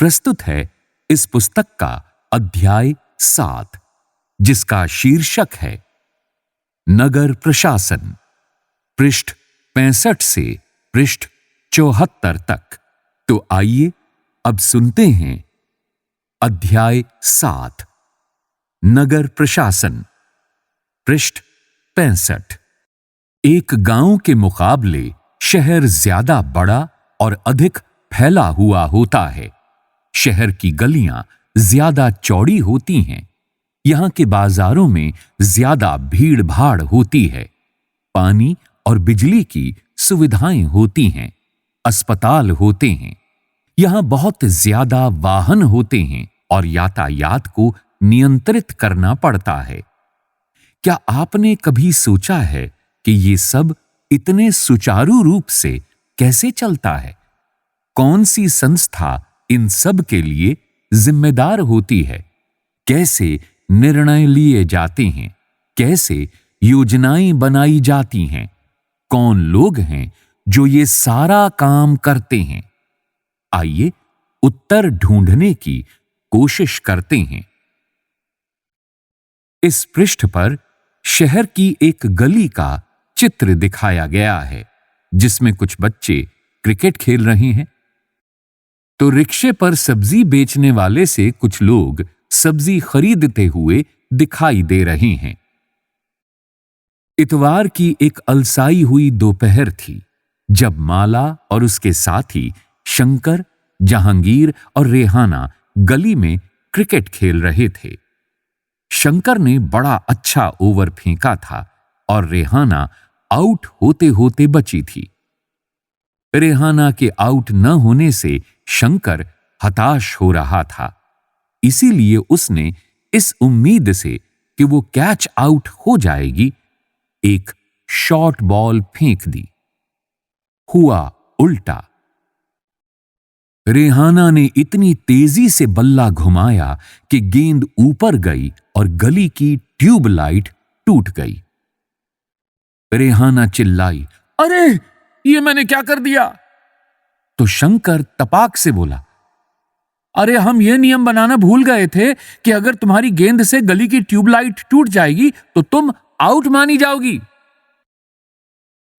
प्रस्तुत है इस पुस्तक का अध्याय 7, जिसका शीर्षक है नगर प्रशासन, पृष्ठ 65 से पृष्ठ 74 तक। तो आइए अब सुनते हैं अध्याय 7, नगर प्रशासन, पृष्ठ 65। एक गांव के मुकाबले शहर ज्यादा बड़ा और अधिक फैला हुआ होता है। शहर की गलियां ज्यादा चौड़ी होती हैं। यहां के बाजारों में ज्यादा भीड़ भाड़ होती है। पानी और बिजली की सुविधाएं होती हैं। अस्पताल होते हैं। यहां बहुत ज्यादा वाहन होते हैं और यातायात को नियंत्रित करना पड़ता है। क्या आपने कभी सोचा है कि ये सब इतने सुचारू रूप से कैसे चलता है? कौन सी संस्था इन सब के लिए जिम्मेदार होती है? कैसे निर्णय लिए जाते हैं? कैसे योजनाएं बनाई जाती हैं? कौन लोग हैं जो ये सारा काम करते हैं? आइए उत्तर ढूंढने की कोशिश करते हैं। इस पृष्ठ पर शहर की एक गली का चित्र दिखाया गया है, जिसमें कुछ बच्चे क्रिकेट खेल रहे हैं। तो रिक्शे पर सब्जी बेचने वाले से कुछ लोग सब्जी खरीदते हुए दिखाई दे रहे हैं। इतवार की एक अलसाई हुई दोपहर थी, जब माला और उसके साथी शंकर, जहांगीर और रेहाना गली में क्रिकेट खेल रहे थे। शंकर ने बड़ा अच्छा ओवर फेंका था और रेहाना आउट होते होते बची थी। रेहाना के आउट न होने से शंकर हताश हो रहा था। इसीलिए उसने इस उम्मीद से कि वो कैच आउट हो जाएगी, एक शॉर्ट बॉल फेंक दी। हुआ उल्टा। रेहाना ने इतनी तेजी से बल्ला घुमाया कि गेंद ऊपर गई और गली की ट्यूबलाइट टूट गई। रेहाना चिल्लाई, अरे ये मैंने क्या कर दिया? तो शंकर तपाक से बोला, अरे हम ये नियम बनाना भूल गए थे कि अगर तुम्हारी गेंद से गली की ट्यूबलाइट टूट जाएगी तो तुम आउट मानी जाओगी।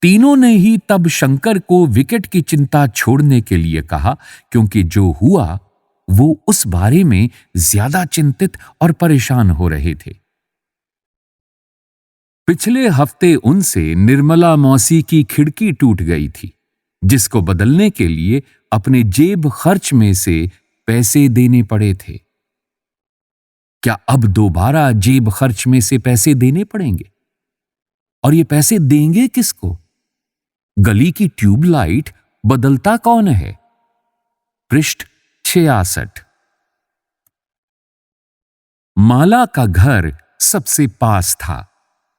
तीनों ने ही तब शंकर को विकेट की चिंता छोड़ने के लिए कहा, क्योंकि जो हुआ वो उस बारे में ज्यादा चिंतित और परेशान हो रहे थे। पिछले हफ्ते उनसे निर्मला मौसी की खिड़की टूट गई थी, जिसको बदलने के लिए अपने जेब खर्च में से पैसे देने पड़े थे। क्या अब दोबारा जेब खर्च में से पैसे देने पड़ेंगे? और ये पैसे देंगे किसको? गली की ट्यूबलाइट बदलता कौन है? पृष्ठ 66। माला का घर सबसे पास था।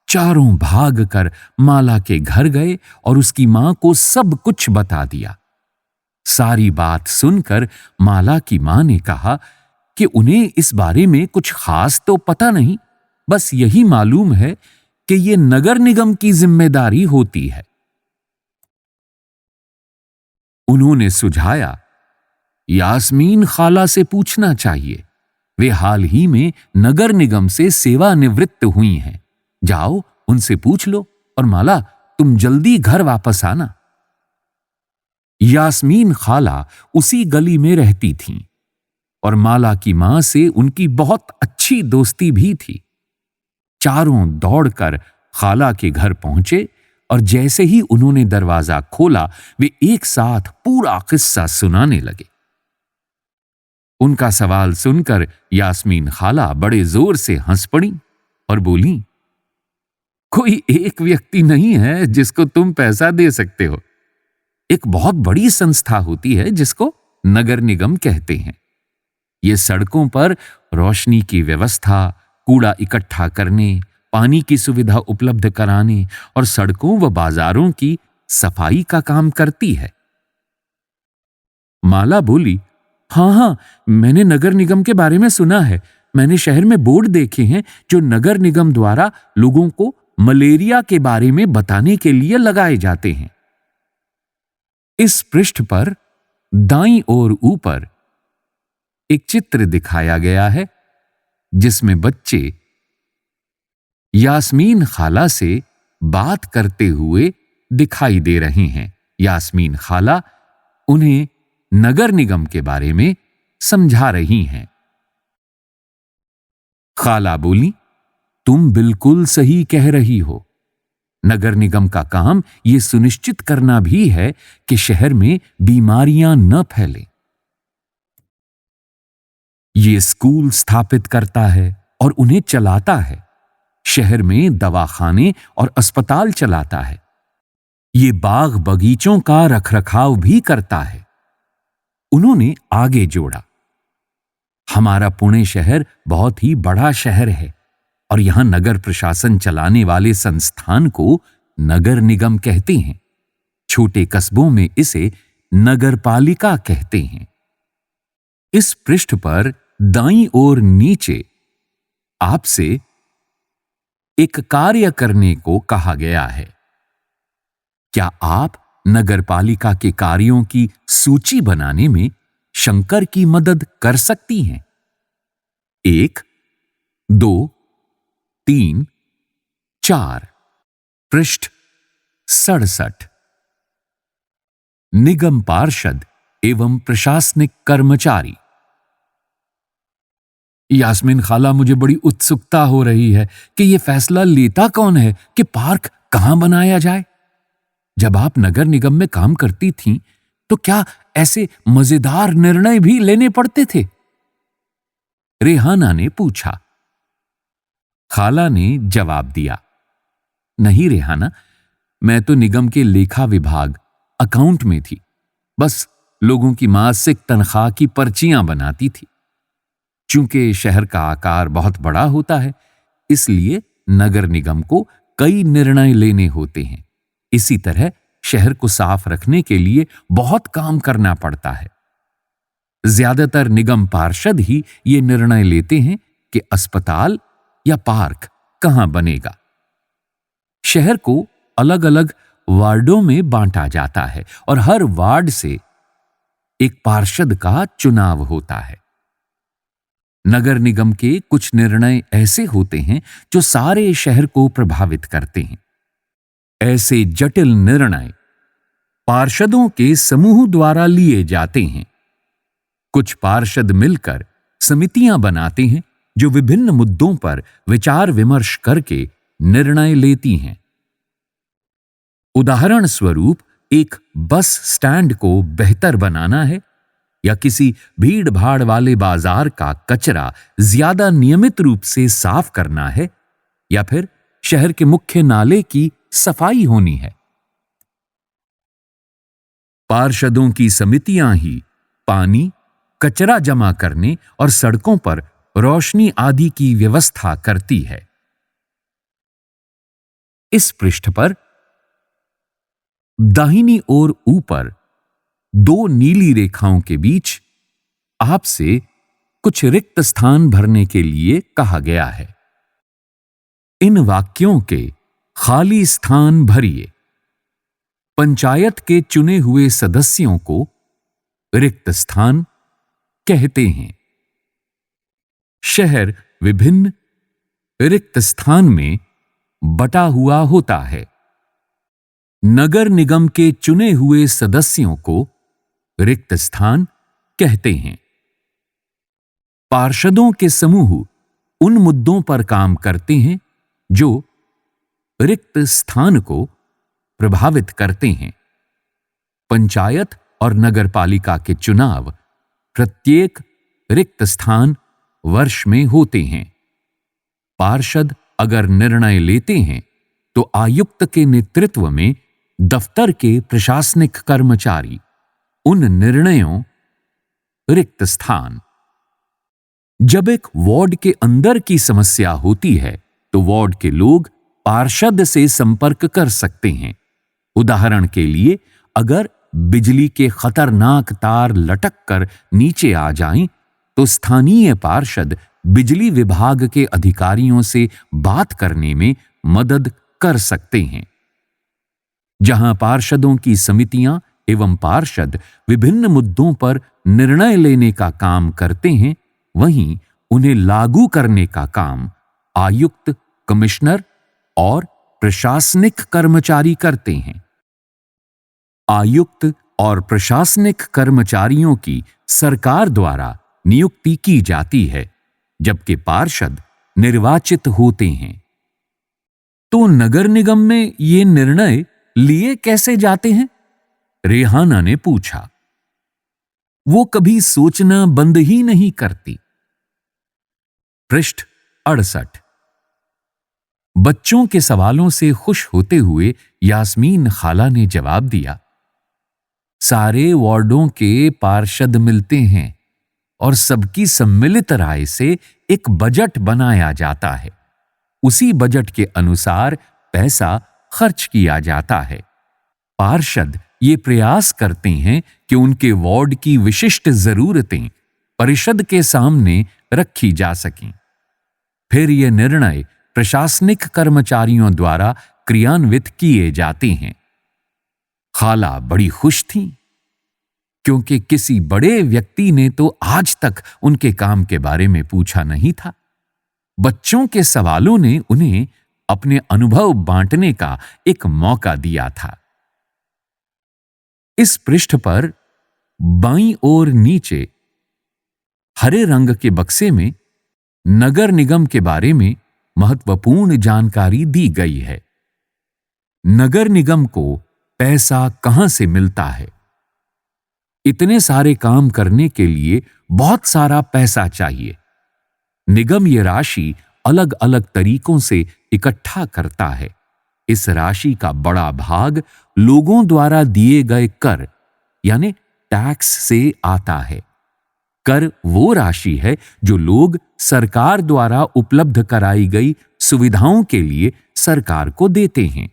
चारों भागकर माला के घर गए और उसकी मां को सब कुछ बता दिया। सारी बात सुनकर माला की मां ने कहा कि उन्हें इस बारे में कुछ खास तो पता नहीं, बस यही मालूम है कि ये नगर निगम की जिम्मेदारी होती है। उन्होंने सुझाया, यास्मीन खाला से पूछना चाहिए। वे हाल ही में नगर निगम से सेवानिवृत्त हुई हैं। जाओ उनसे पूछ लो, और माला तुम जल्दी घर वापस आना। यास्मीन खाला उसी गली में रहती थीं और माला की मां से उनकी बहुत अच्छी दोस्ती भी थी। चारों दौड़कर खाला के घर पहुंचे और जैसे ही उन्होंने दरवाजा खोला, वे एक साथ पूरा किस्सा सुनाने लगे। उनका सवाल सुनकर यास्मीन खाला बड़े जोर से हंस पड़ी और बोली, कोई एक व्यक्ति नहीं है जिसको तुम पैसा दे सकते हो। एक बहुत बड़ी संस्था होती है जिसको नगर निगम कहते हैं। ये सड़कों पर रोशनी की व्यवस्था, कूड़ा इकट्ठा करने, पानी की सुविधा उपलब्ध कराने और सड़कों व बाजारों की सफाई का काम करती है। माला बोली, हाँ, मैंने नगर निगम के बारे में सुना है। मैंने शहर में बोर्ड देखे हैं जो नगर निगम द्वारा लोगों को मलेरिया के बारे में बताने के लिए लगाए जाते हैं। इस पृष्ठ पर दाईं ओर ऊपर एक चित्र दिखाया गया है जिसमें बच्चे यास्मीन खाला से बात करते हुए दिखाई दे रहे हैं। यास्मीन खाला उन्हें नगर निगम के बारे में समझा रही हैं। खाला बोली, तुम बिल्कुल सही कह रही हो। नगर निगम का काम यह सुनिश्चित करना भी है कि शहर में बीमारियां न फैलें। ये स्कूल स्थापित करता है और उन्हें चलाता है। शहर में दवाखाने और अस्पताल चलाता है। ये बाग बगीचों का रखरखाव भी करता है। उन्होंने आगे जोड़ा, हमारा पुणे शहर बहुत ही बड़ा शहर है और यहां नगर प्रशासन चलाने वाले संस्थान को नगर निगम कहते हैं। छोटे कस्बों में इसे नगरपालिका कहते हैं। इस पृष्ठ पर दाईं ओर नीचे आपसे एक कार्य करने को कहा गया है। क्या आप नगरपालिका के कार्यों की सूची बनाने में शंकर की मदद कर सकती हैं? 1, 2, 3, 4। पृष्ठ 67। निगम पार्षद एवं प्रशासनिक कर्मचारी। यास्मीन खाला, मुझे बड़ी उत्सुकता हो रही है कि यह फैसला लेता कौन है कि पार्क कहां बनाया जाए। जब आप नगर निगम में काम करती थीं, तो क्या ऐसे मजेदार निर्णय भी लेने पड़ते थे? रेहाना ने पूछा। खाला ने जवाब दिया, नहीं रेहाना, मैं तो निगम के लेखा विभाग अकाउंट में थी। बस लोगों की मासिक तनख्वाह की पर्चियां बनाती थी। चूंकि शहर का आकार बहुत बड़ा होता है, इसलिए नगर निगम को कई निर्णय लेने होते हैं। इसी तरह शहर को साफ रखने के लिए बहुत काम करना पड़ता है। ज्यादातर निगम पार्षद ही ये निर्णय लेते हैं कि अस्पताल या पार्क कहां बनेगा। शहर को अलग अलग वार्डों में बांटा जाता है और हर वार्ड से एक पार्षद का चुनाव होता है। नगर निगम के कुछ निर्णय ऐसे होते हैं जो सारे शहर को प्रभावित करते हैं। ऐसे जटिल निर्णय पार्षदों के समूह द्वारा लिए जाते हैं। कुछ पार्षद मिलकर समितियां बनाते हैं जो विभिन्न मुद्दों पर विचार विमर्श करके निर्णय लेती हैं। उदाहरण स्वरूप, एक बस स्टैंड को बेहतर बनाना है, या किसी भीड़ भाड़ वाले बाजार का कचरा ज्यादा नियमित रूप से साफ करना है, या फिर शहर के मुख्य नाले की सफाई होनी है। पार्षदों की समितियां ही पानी, कचरा जमा करने और सड़कों पर रोशनी आदि की व्यवस्था करती है। इस पृष्ठ पर दाहिनी ओर ऊपर 2 नीली रेखाओं के बीच आपसे कुछ रिक्त स्थान भरने के लिए कहा गया है। इन वाक्यों के खाली स्थान भरिए। पंचायत के चुने हुए सदस्यों को रिक्त स्थान कहते हैं। शहर विभिन्न रिक्त स्थान में बटा हुआ होता है। नगर निगम के चुने हुए सदस्यों को रिक्त स्थान कहते हैं। पार्षदों के समूह उन मुद्दों पर काम करते हैं जो रिक्त स्थान को प्रभावित करते हैं। पंचायत और नगरपालिका के चुनाव प्रत्येक रिक्त स्थान वर्ष में होते हैं। पार्षद अगर निर्णय लेते हैं तो आयुक्त के नेतृत्व में दफ्तर के प्रशासनिक कर्मचारी उन निर्णयों रिक्त स्थान। जब एक वार्ड के अंदर की समस्या होती है तो वार्ड के लोग पार्षद से संपर्क कर सकते हैं। उदाहरण के लिए, अगर बिजली के खतरनाक तार लटक कर नीचे आ जाएं, तो स्थानीय पार्षद बिजली विभाग के अधिकारियों से बात करने में मदद कर सकते हैं। जहां पार्षदों की समितियां एवं पार्षद विभिन्न मुद्दों पर निर्णय लेने का काम करते हैं, वहीं उन्हें लागू करने का काम आयुक्त, कमिश्नर और प्रशासनिक कर्मचारी करते हैं। आयुक्त और प्रशासनिक कर्मचारियों की सरकार द्वारा नियुक्ति की जाती है, जबकि पार्षद निर्वाचित होते हैं। तो नगर निगम में ये निर्णय लिए कैसे जाते हैं? रेहाना ने पूछा। वो कभी सोचना बंद ही नहीं करती। पृष्ठ 68। बच्चों के सवालों से खुश होते हुए यास्मीन खाला ने जवाब दिया, सारे वार्डों के पार्षद मिलते हैं और सबकी सम्मिलित राय से एक बजट बनाया जाता है। उसी बजट के अनुसार पैसा खर्च किया जाता है। पार्षद ये प्रयास करते हैं कि उनके वार्ड की विशिष्ट जरूरतें परिषद के सामने रखी जा सकें। फिर ये निर्णय प्रशासनिक कर्मचारियों द्वारा क्रियान्वित किए जाते हैं। खाला बड़ी खुश थीं, क्योंकि किसी बड़े व्यक्ति ने तो आज तक उनके काम के बारे में पूछा नहीं था। बच्चों के सवालों ने उन्हें अपने अनुभव बांटने का एक मौका दिया था। इस पृष्ठ पर बाईं ओर नीचे हरे रंग के बक्से में नगर निगम के बारे में महत्वपूर्ण जानकारी दी गई है। नगर निगम को पैसा कहां से मिलता है? इतने सारे काम करने के लिए बहुत सारा पैसा चाहिए। निगम ये राशि अलग अलग तरीकों से इकट्ठा करता है। इस राशि का बड़ा भाग लोगों द्वारा दिए गए कर यानी टैक्स से आता है। कर वो राशि है जो लोग सरकार द्वारा उपलब्ध कराई गई सुविधाओं के लिए सरकार को देते हैं।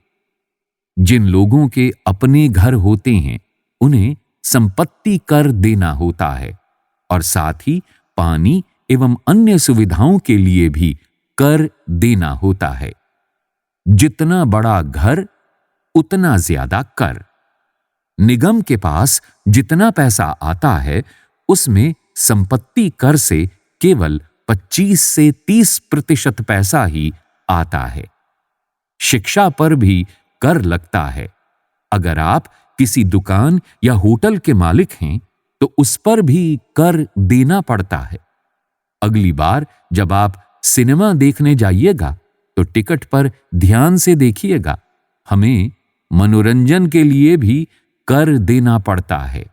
जिन लोगों के अपने घर होते हैं, उन्हें संपत्ति कर देना होता है और साथ ही पानी एवं अन्य सुविधाओं के लिए भी कर देना होता है। जितना बड़ा घर, उतना ज्यादा कर। निगम के पास जितना पैसा आता है, उसमें संपत्ति कर से केवल 25 से 30% पैसा ही आता है। शिक्षा पर भी कर लगता है। अगर आप किसी दुकान या होटल के मालिक हैं, तो उस पर भी कर देना पड़ता है। अगली बार जब आप सिनेमा देखने जाइएगा, तो टिकट पर ध्यान से देखिएगा। हमें मनोरंजन के लिए भी कर देना पड़ता है।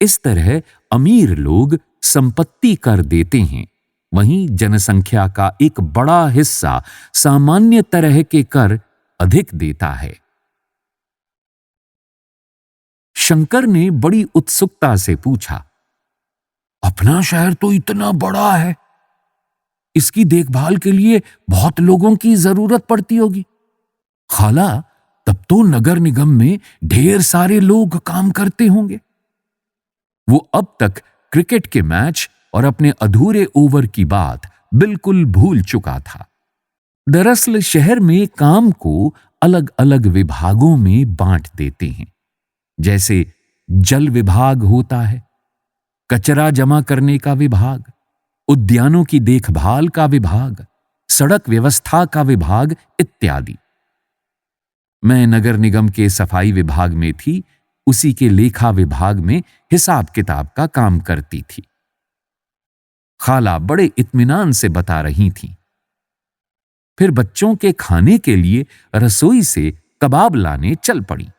इस तरह अमीर लोग संपत्ति कर देते हैं, वहीं जनसंख्या का एक बड़ा हिस्सा सामान्य तरह के कर अधिक देता है। शंकर ने बड़ी उत्सुकता से पूछा, अपना शहर तो इतना बड़ा है, इसकी देखभाल के लिए बहुत लोगों की जरूरत पड़ती होगी। खाला, तब तो नगर निगम में ढेर सारे लोग काम करते होंगे। वो अब तक क्रिकेट के मैच और अपने अधूरे ओवर की बात बिल्कुल भूल चुका था। दरअसल शहर में काम को अलग अलग विभागों में बांट देते हैं। जैसे जल विभाग होता है, कचरा जमा करने का विभाग, उद्यानों की देखभाल का विभाग, सड़क व्यवस्था का विभाग इत्यादि। मैं नगर निगम के सफाई विभाग में थी, उसी के लेखा विभाग में हिसाब किताब का काम करती थी। खाला बड़े इत्मीनान से बता रही थी। फिर बच्चों के खाने के लिए रसोई से कबाब लाने चल पड़ी।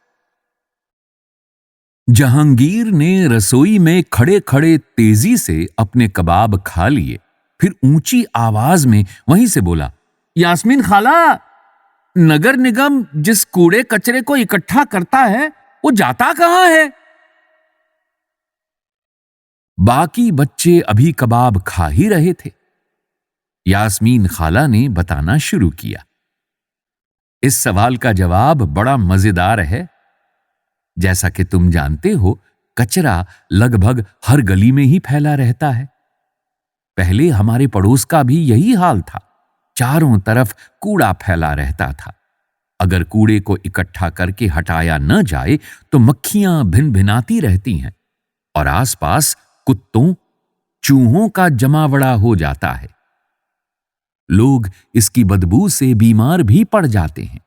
जहांगीर ने रसोई में खड़े खड़े तेजी से अपने कबाब खा लिए। फिर ऊंची आवाज में वहीं से बोला, यास्मीन खाला, नगर निगम जिस कूड़े कचरे को इकट्ठा करता है, वो जाता कहां है? बाकी बच्चे अभी कबाब खा ही रहे थे। यास्मीन खाला ने बताना शुरू किया। इस सवाल का जवाब बड़ा मजेदार है। जैसा कि तुम जानते हो, कचरा लगभग हर गली में ही फैला रहता है। पहले हमारे पड़ोस का भी यही हाल था। चारों तरफ कूड़ा फैला रहता था। अगर कूड़े को इकट्ठा करके हटाया न जाए तो मक्खियां भिनभिनाती रहती हैं और आसपास कुत्तों, चूहों का जमावड़ा हो जाता है। लोग इसकी बदबू से बीमार भी पड़ जाते हैं।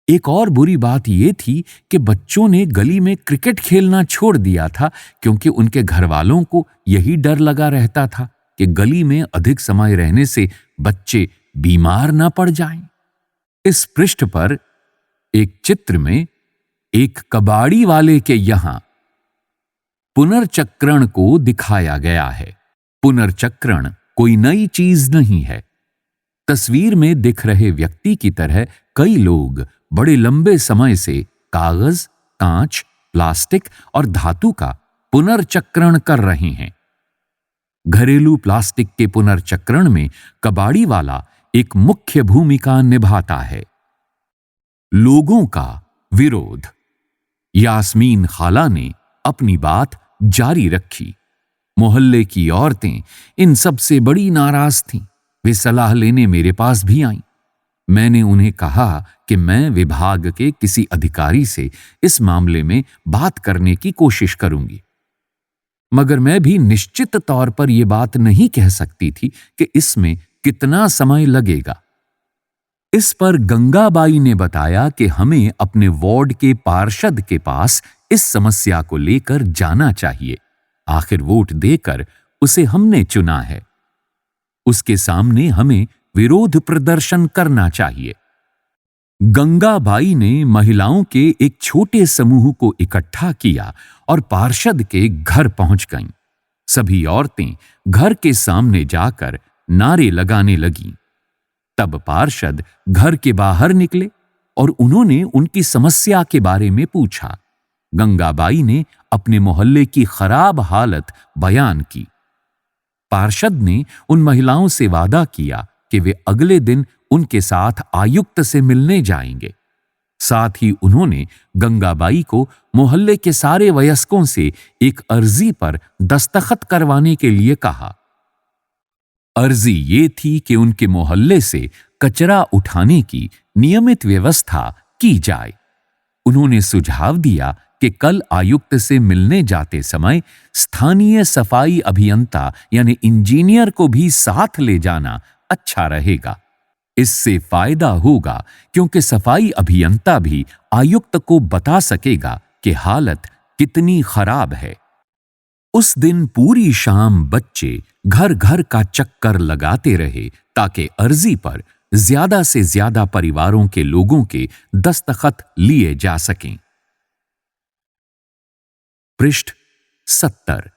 एक और बुरी बात यह थी कि बच्चों ने गली में क्रिकेट खेलना छोड़ दिया था, क्योंकि उनके घर वालों को यही डर लगा रहता था कि गली में अधिक समय रहने से बच्चे बीमार ना पड़ जाएं। इस पृष्ठ पर एक चित्र में एक कबाड़ी वाले के यहां पुनर्चक्रण को दिखाया गया है। पुनर्चक्रण कोई नई चीज नहीं है। तस्वीर में दिख रहे व्यक्ति की तरह कई लोग बड़े लंबे समय से कागज, कांच, प्लास्टिक और धातु का पुनर्चक्रण कर रहे हैं। घरेलू प्लास्टिक के पुनर्चक्रण में कबाड़ी वाला एक मुख्य भूमिका निभाता है। लोगों का विरोध। यास्मीन खाला ने अपनी बात जारी रखी। मोहल्ले की औरतें इन सब से बड़ी नाराज थीं। वे सलाह लेने मेरे पास भी आईं। मैंने उन्हें कहा कि मैं विभाग के किसी अधिकारी से इस मामले में बात करने की कोशिश करूंगी, मगर मैं भी निश्चित तौर पर यह बात नहीं कह सकती थी कि इसमें कितना समय लगेगा। इस पर गंगाबाई ने बताया कि हमें अपने वार्ड के पार्षद के पास इस समस्या को लेकर जाना चाहिए। आखिर वोट देकर उसे हमने चुना है। उसके सामने हमें विरोध प्रदर्शन करना चाहिए। गंगाबाई ने महिलाओं के एक छोटे समूह को इकट्ठा किया और पार्षद के घर पहुंच गईं। सभी औरतें घर के सामने जाकर नारे लगाने लगीं। तब पार्षद घर के बाहर निकले और उन्होंने उनकी समस्या के बारे में पूछा। गंगाबाई ने अपने मोहल्ले की खराब हालत बयान की। पार्षद ने उन महिलाओं से वादा किया कि वे अगले दिन उनके साथ आयुक्त से मिलने जाएंगे। साथ ही उन्होंने गंगाबाई को मोहल्ले के सारे वयस्कों से एक अर्जी पर दस्तखत करवाने के लिए कहा। अर्जी ये थी कि उनके मोहल्ले से कचरा उठाने की नियमित व्यवस्था की जाए। उन्होंने सुझाव दिया कि कल आयुक्त से मिलने जाते समय स्थानीय सफाई अभियंता यानी इंजीनियर को भी साथ ले जाना अच्छा रहेगा। इससे फायदा होगा क्योंकि सफाई अभियंता भी आयुक्त को बता सकेगा कि हालत कितनी खराब है। उस दिन पूरी शाम बच्चे घर घर का चक्कर लगाते रहे ताकि अर्जी पर ज्यादा से ज्यादा परिवारों के लोगों के दस्तखत लिए जा सकें। पृष्ठ 70।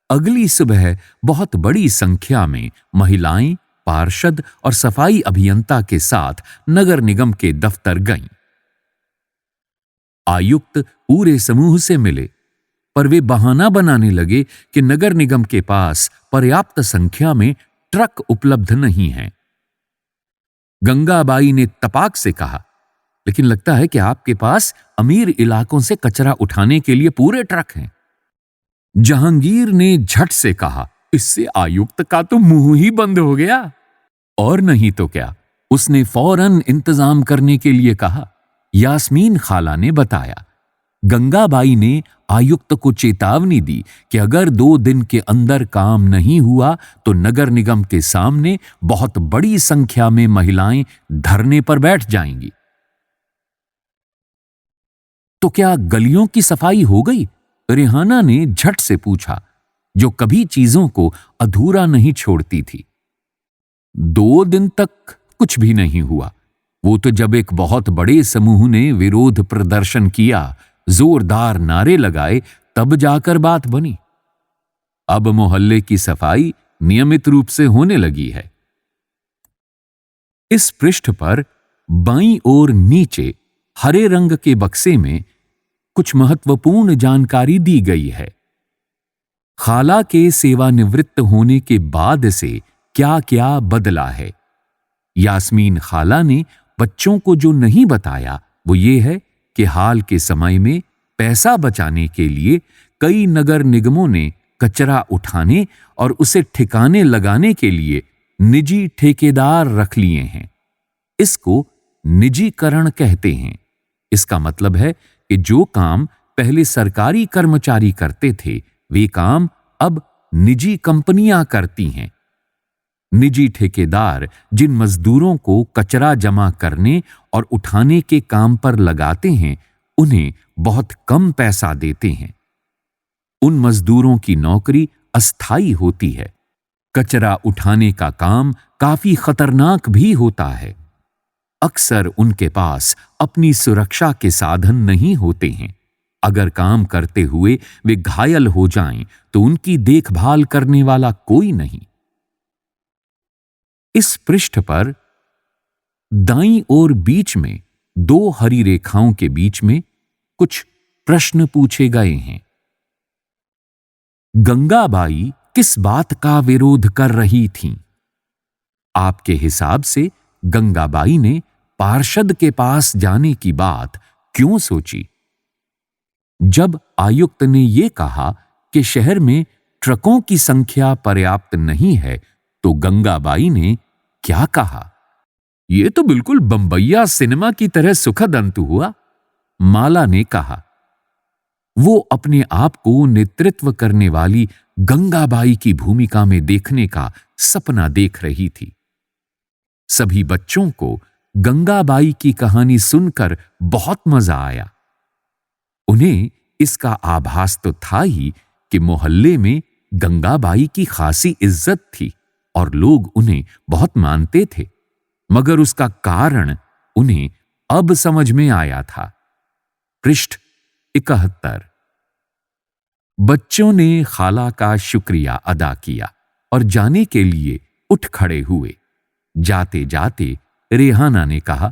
अगली सुबह बहुत बड़ी संख्या में महिलाएं पार्षद और सफाई अभियंता के साथ नगर निगम के दफ्तर गईं। आयुक्त पूरे समूह से मिले, पर वे बहाना बनाने लगे कि नगर निगम के पास पर्याप्त संख्या में ट्रक उपलब्ध नहीं हैं। गंगाबाई ने तपाक से कहा, लेकिन लगता है कि आपके पास अमीर इलाकों से कचरा उठाने के लिए पूरे ट्रक हैं। जहांगीर ने झट से कहा, इससे आयुक्त का तो मुंह ही बंद हो गया। और नहीं तो क्या, उसने फौरन इंतजाम करने के लिए कहा। यास्मीन खाला ने बताया, गंगाबाई ने आयुक्त को चेतावनी दी कि अगर 2 दिन के अंदर काम नहीं हुआ तो नगर निगम के सामने बहुत बड़ी संख्या में महिलाएं धरने पर बैठ जाएंगी। तो क्या गलियों की सफाई हो गई? रेहाना ने झट से पूछा, जो कभी चीजों को अधूरा नहीं छोड़ती थी। 2 दिन तक कुछ भी नहीं हुआ। वो तो जब एक बहुत बड़े समूह ने विरोध प्रदर्शन किया, जोरदार नारे लगाए, तब जाकर बात बनी। अब मोहल्ले की सफाई नियमित रूप से होने लगी है। इस पृष्ठ पर बाईं ओर नीचे हरे रंग के बक्से में कुछ महत्वपूर्ण जानकारी दी गई है। खाला के सेवानिवृत्त होने के बाद से क्या क्या बदला है। यास्मीन खाला ने बच्चों को जो नहीं बताया वो ये है कि हाल के समय में पैसा बचाने के लिए कई नगर निगमों ने कचरा उठाने और उसे ठिकाने लगाने के लिए निजी ठेकेदार रख लिए हैं। इसको निजीकरण कहते हैं। इसका मतलब है कि जो काम पहले सरकारी कर्मचारी करते थे, वे काम अब निजी कंपनियां करती हैं। निजी ठेकेदार जिन मजदूरों को कचरा जमा करने और उठाने के काम पर लगाते हैं, उन्हें बहुत कम पैसा देते हैं। उन मजदूरों की नौकरी अस्थायी होती है। कचरा उठाने का काम काफी खतरनाक भी होता है। अक्सर उनके पास अपनी सुरक्षा के साधन नहीं होते हैं। अगर काम करते हुए वे घायल हो जाएं, तो उनकी देखभाल करने वाला कोई नहीं। इस पृष्ठ पर दाईं ओर बीच में 2 हरी रेखाओं के बीच में कुछ प्रश्न पूछे गए हैं। गंगाबाई किस बात का विरोध कर रही थीं? आपके हिसाब से गंगाबाई ने पार्षद के पास जाने की बात क्यों सोची? जब आयुक्त ने यह कहा कि शहर में ट्रकों की संख्या पर्याप्त नहीं है, तो गंगाबाई ने क्या कहा? यह तो बिल्कुल बम्बैया सिनेमा की तरह सुखद अंत हुआ, माला ने कहा। वो अपने आप को नेतृत्व करने वाली गंगाबाई की भूमिका में देखने का सपना देख रही थी। सभी बच्चों को गंगाबाई की कहानी सुनकर बहुत मजा आया। उन्हें इसका आभास तो था ही कि मोहल्ले में गंगाबाई की खासी इज्जत थी और लोग उन्हें बहुत मानते थे, मगर उसका कारण उन्हें अब समझ में आया था। पृष्ठ 71। बच्चों ने खाला का शुक्रिया अदा किया और जाने के लिए उठ खड़े हुए। जाते जाते रेहाना ने कहा,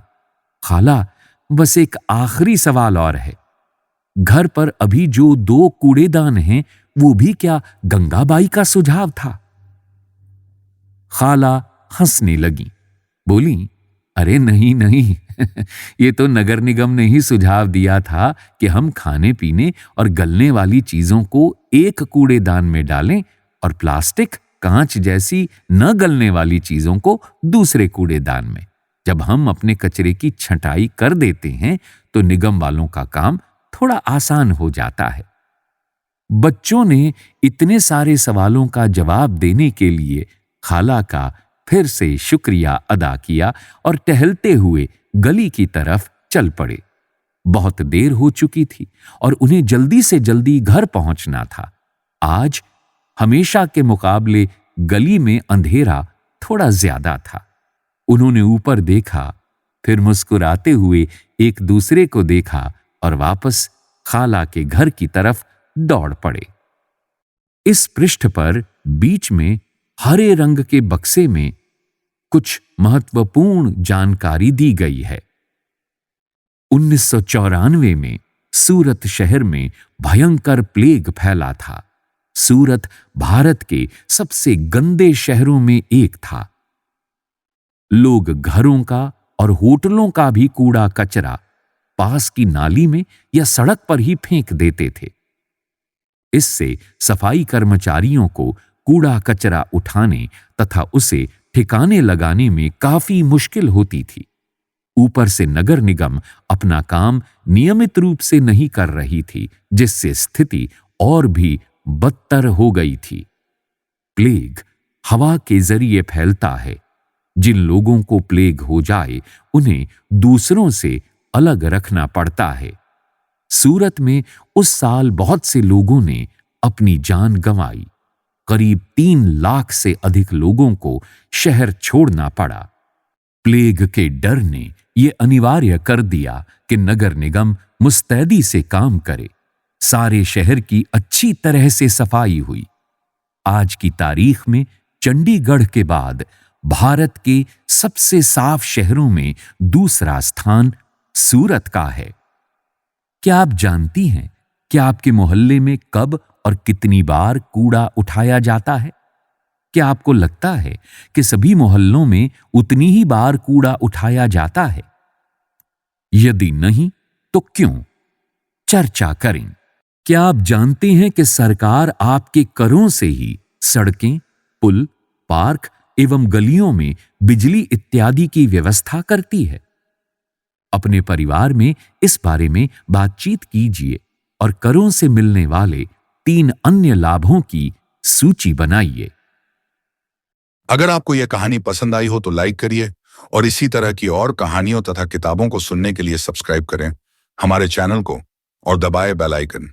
खाला, बस एक आखिरी सवाल और है। घर पर अभी जो 2 कूड़ेदान हैं, वो भी क्या गंगाबाई का सुझाव था? खाला हंसने लगी, बोली, अरे नहीं नहीं, ये तो नगर निगम ने ही सुझाव दिया था कि हम खाने पीने और गलने वाली चीजों को एक कूड़ेदान में डालें और प्लास्टिक, कांच जैसी न गलने वाली चीजों को दूसरे कूड़ेदान में। जब हम अपने कचरे की छंटाई कर देते हैं, तो निगम वालों का काम थोड़ा आसान हो जाता है। बच्चों ने इतने सारे सवालों का जवाब देने के लिए खाला का फिर से शुक्रिया अदा किया और टहलते हुए गली की तरफ चल पड़े। बहुत देर हो चुकी थी और उन्हें जल्दी से जल्दी घर पहुंचना था। आज हमेशा के मुकाबले गली में अंधेरा थोड़ा ज्यादा था। उन्होंने ऊपर देखा, फिर मुस्कुराते हुए एक दूसरे को देखा और वापस खाला के घर की तरफ दौड़ पड़े। इस पृष्ठ पर बीच में हरे रंग के बक्से में कुछ महत्वपूर्ण जानकारी दी गई है। 1994 में सूरत शहर में भयंकर प्लेग फैला था। सूरत भारत के सबसे गंदे शहरों में एक था। लोग घरों का और होटलों का भी कूड़ा कचरा पास की नाली में या सड़क पर ही फेंक देते थे। इससे सफाई कर्मचारियों को कूड़ा कचरा उठाने तथा उसे ठिकाने लगाने में काफी मुश्किल होती थी। ऊपर से नगर निगम अपना काम नियमित रूप से नहीं कर रही थी, जिससे स्थिति और भी बदतर हो गई थी। प्लेग हवा के जरिए फैलता है। जिन लोगों को प्लेग हो जाए, उन्हें दूसरों से अलग रखना पड़ता है। सूरत में उस साल बहुत से लोगों ने अपनी जान गंवाई। करीब 3 लाख से अधिक लोगों को शहर छोड़ना पड़ा। प्लेग के डर ने यह अनिवार्य कर दिया कि नगर निगम मुस्तैदी से काम करे। सारे शहर की अच्छी तरह से सफाई हुई। आज की तारीख में चंडीगढ़ के बाद भारत के सबसे साफ शहरों में दूसरा स्थान सूरत का है। क्या आप जानती हैं कि आपके मोहल्ले में कब और कितनी बार कूड़ा उठाया जाता है? क्या आपको लगता है कि सभी मोहल्लों में उतनी ही बार कूड़ा उठाया जाता है? यदि नहीं, तो क्यों? चर्चा करें। क्या आप जानते हैं कि सरकार आपके करों से ही सड़कें, पुल, पार्क एवं गलियों में बिजली इत्यादि की व्यवस्था करती है? अपने परिवार में इस बारे में बातचीत कीजिए और करों से मिलने वाले 3 अन्य लाभों की सूची बनाइए। अगर आपको यह कहानी पसंद आई हो तो लाइक करिए और इसी तरह की और कहानियों तथा किताबों को सुनने के लिए सब्सक्राइब करें हमारे चैनल को और दबाएं बेल आइकन।